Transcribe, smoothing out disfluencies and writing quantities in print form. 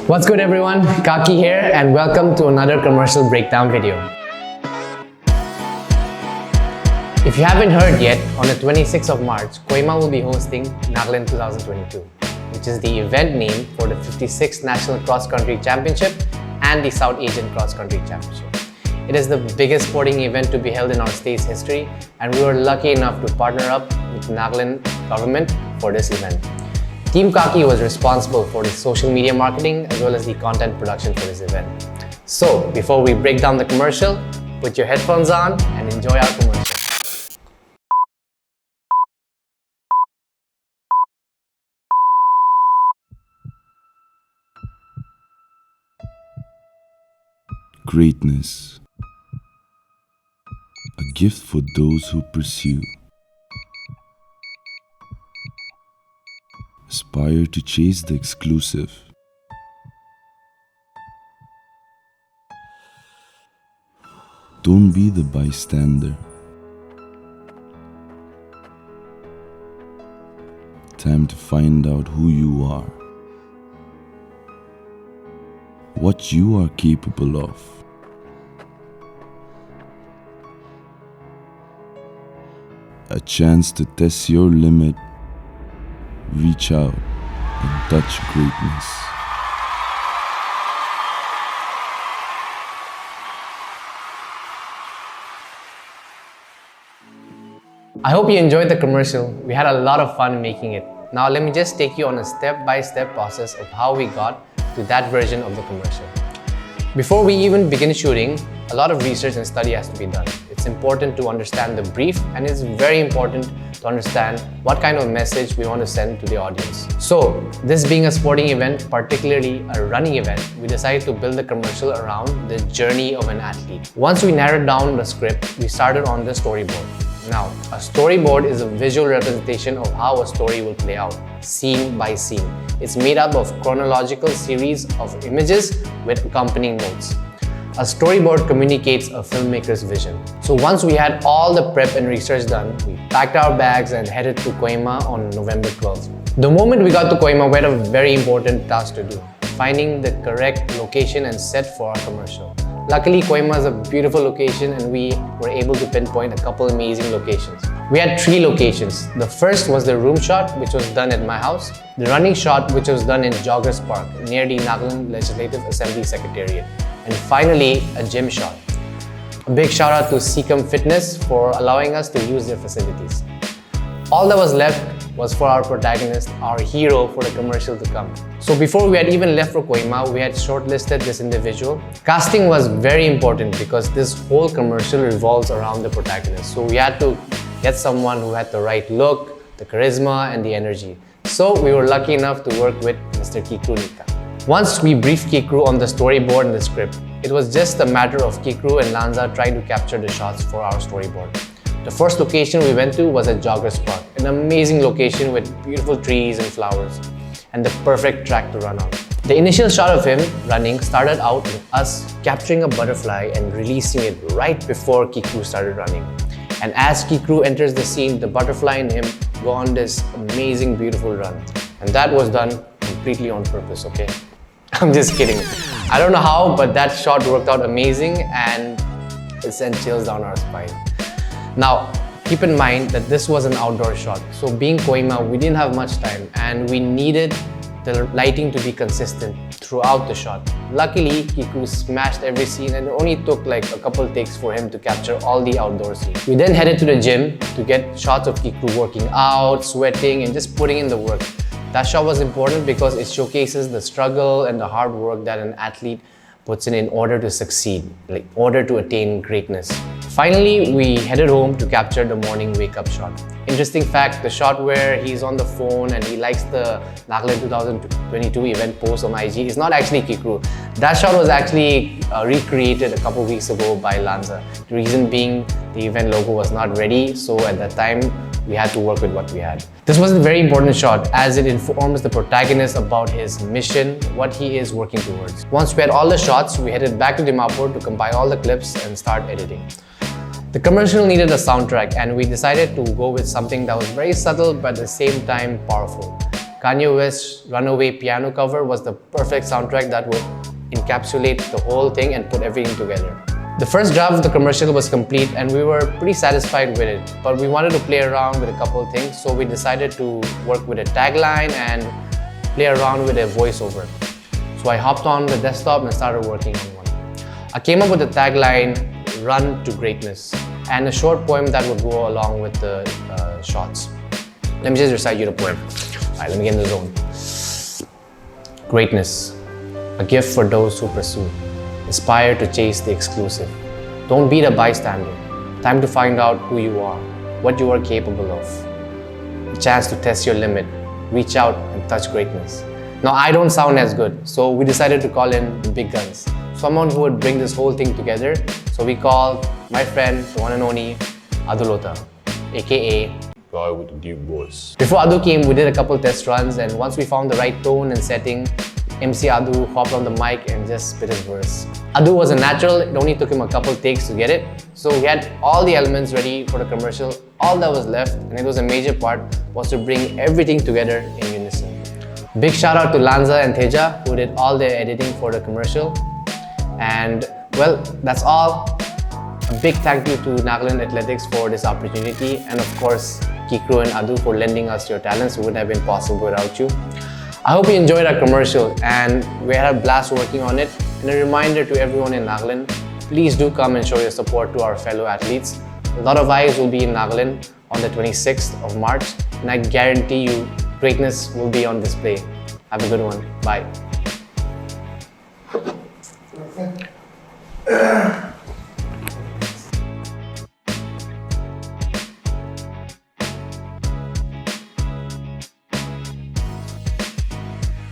What's good everyone, KAKI here and welcome to another commercial breakdown video. If you haven't heard yet, on the 26th of March, Kohima will be hosting Nagaland 2022, which is the event name for the 56th National Cross-Country Championship and the South Asian Cross-Country Championship. It is the biggest sporting event to be held in our state's history, and we were lucky enough to partner up with the Nagaland government for this event. Team KAKI was responsible for the social media marketing as well as the content production for this event. So, before we break down the commercial, put your headphones on and enjoy our commercial. Greatness, a gift for those who pursue. Aspire to chase the exclusive. Don't be the bystander. Time to find out who you are, what you are capable of. A chance to test your limit. Reach out and touch greatness. I hope you enjoyed the commercial. We had a lot of fun making it. Now let me just take you on a step-by-step process of how we got to that version of the commercial. Before we even begin shooting, a lot of research and study has to be done. It's important to understand the brief, and it's very important to understand what kind of message we want to send to the audience. So, this being a sporting event, particularly a running event, we decided to build the commercial around the journey of an athlete. Once we narrowed down the script, we started on the storyboard. Now, a storyboard is a visual representation of how a story will play out, scene by scene. It's made up of chronological series of images with accompanying notes. A storyboard communicates a filmmaker's vision. So once we had all the prep and research done, we packed our bags and headed to Kohima on November 12th. The moment we got to Kohima, we had a very important task to do, finding the correct location and set for our commercial. Luckily, Kohima is a beautiful location and we were able to pinpoint a couple amazing locations. We had 3 locations. The first was the room shot, which was done at my house, the running shot, which was done in Joggers Park near the Nagaland Legislative Assembly Secretariat, and finally, a gym shot. A big shout out to Seacom Fitness for allowing us to use their facilities. All that was left was for our protagonist, our hero, for the commercial to come. So before we had even left for Kohima, we had shortlisted this individual. Casting was very important because this whole commercial revolves around the protagonist. So we had to get someone who had the right look, the charisma, and the energy. So we were lucky enough to work with Mr. Kikru Nika. Once we briefed Kikru on the storyboard and the script, it was just a matter of Kikru and Lanza trying to capture the shots for our storyboard. The first location we went to was at Joggers Park, an amazing location with beautiful trees and flowers, and the perfect track to run on. The initial shot of him running started out with us capturing a butterfly and releasing it right before Kikru started running. And as Kikru enters the scene, the butterfly and him go on this amazing, beautiful run. And that was done completely on purpose, okay? I'm just kidding. I don't know how, but that shot worked out amazing and it sent chills down our spine. Now, keep in mind that this was an outdoor shot. So being Kohima, we didn't have much time and we needed the lighting to be consistent throughout the shot. Luckily, Kikru smashed every scene and it only took like a couple takes for him to capture all the outdoor scenes. We then headed to the gym to get shots of Kikru working out, sweating, and just putting in the work. That shot was important because it showcases the struggle and the hard work that an athlete puts in order to succeed, in order to attain greatness. Finally, we headed home to capture the morning wake-up shot. Interesting fact, the shot where he's on the phone and he likes the Nagaland 2022 event post on IG is not actually Kikru. That shot was actually recreated a couple weeks ago by Lanza. The reason being the event logo was not ready, so at that time, we had to work with what we had. This was a very important shot as it informs the protagonist about his mission, what he is working towards. Once we had all the shots, we headed back to Dimapur to compile all the clips and start editing. The commercial needed a soundtrack and we decided to go with something that was very subtle but at the same time powerful. Kanye West's Runaway piano cover was the perfect soundtrack that would encapsulate the whole thing and put everything together. The first draft of the commercial was complete and we were pretty satisfied with it, but we wanted to play around with a couple of things, so we decided to work with a tagline and play around with a voiceover. So I hopped on the desktop and started working on one. I came up with the tagline, "Run to Greatness," and a short poem that would go along with the shots. Let me just recite you the poem. Alright, let me get in the zone. Greatness, a gift for those who pursue. Aspire to chase the exclusive. Don't be the bystander. Time to find out who you are, what you are capable of. A chance to test your limit. Reach out and touch greatness. Now, I don't sound as good, so we decided to call in the big guns. Someone who would bring this whole thing together. So we called my friend, the one and only Adulota, aka Guy with the deep voice. Before Adu came, we did a couple test runs, and once we found the right tone and setting, MC Adu hopped on the mic and just spit his verse. Adu was a natural, it only took him a couple takes to get it. So we had all the elements ready for the commercial. All that was left, and it was a major part, was to bring everything together in unison. Big shout out to Lanza and Teja, who did all the editing for the commercial. And well, that's all. A big thank you to Nagaland Athletics for this opportunity, and of course, Kikru and Adu for lending us your talents. It wouldn't have been possible without you. I hope you enjoyed our commercial and we had a blast working on it. And a reminder to everyone in Nagaland, please do come and show your support to our fellow athletes. A lot of eyes will be in Nagaland on the 26th of March, and I guarantee you greatness will be on display. Have a good one. Bye.